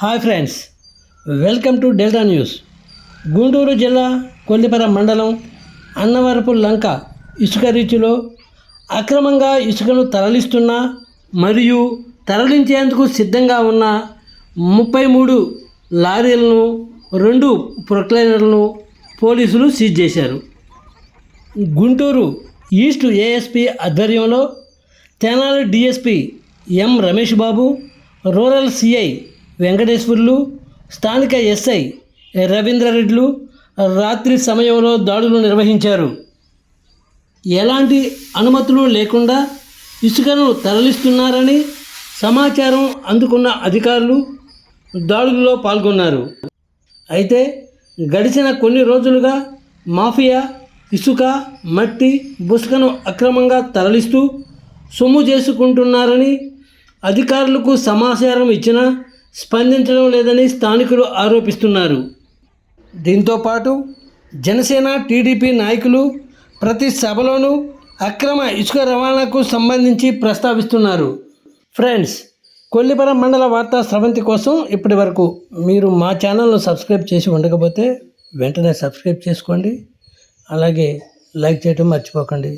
Hi friends, welcome to delta news. Guntur జిల్లా కొల్లిపర మండలం అన్నవరపు లంక ఇసుక రీచ్లో అక్రమంగా ఇసుకను తరలిస్తున్న మరియు తరలించేందుకు సిద్ధంగా ఉన్న 33 లారీలను 2 ప్రొక్లైనర్లను పోలీసులు సీజ్ చేశారు. గుంటూరు ఈస్ట్ ఏఎస్పీ ఆధ్వర్యంలో తెనాలి డిఎస్పీ ఎం రమేష్ బాబు, రూరల్ సిఐ వెంకటేశ్వర్లు, స్థానిక ఎస్ఐ రవీంద్రారెడ్డిలు రాత్రి సమయంలో దాడులు నిర్వహించారు. ఎలాంటి అనుమతులు లేకుండా ఇసుకను తరలిస్తున్నారని సమాచారం అందుకున్న అధికారులు దాడుల్లో పాల్గొన్నారు. అయితే గడిచిన కొన్ని రోజులుగా మాఫియా ఇసుక, మట్టి, బుసకను అక్రమంగా తరలిస్తూ సొమ్ము చేసుకుంటున్నారని అధికారులకు సమాచారం ఇచ్చినా స్పందించడం లేదని స్థానికులు ఆరోపిస్తున్నారు. దీంతోపాటు జనసేన, టీడీపీ నాయకులు ప్రతి సభలోనూ అక్రమ ఇసుక రవాణాకు సంబంధించి ప్రస్తావిస్తున్నారు. ఫ్రెండ్స్, కొల్లిపర మండల వార్తా స్రవంతి కోసం ఇప్పటి వరకు మీరు మా ఛానల్ను సబ్స్క్రైబ్ చేసి ఉండకపోతే వెంటనే సబ్స్క్రైబ్ చేసుకోండి. అలాగే లైక్ చేయడం మర్చిపోకండి.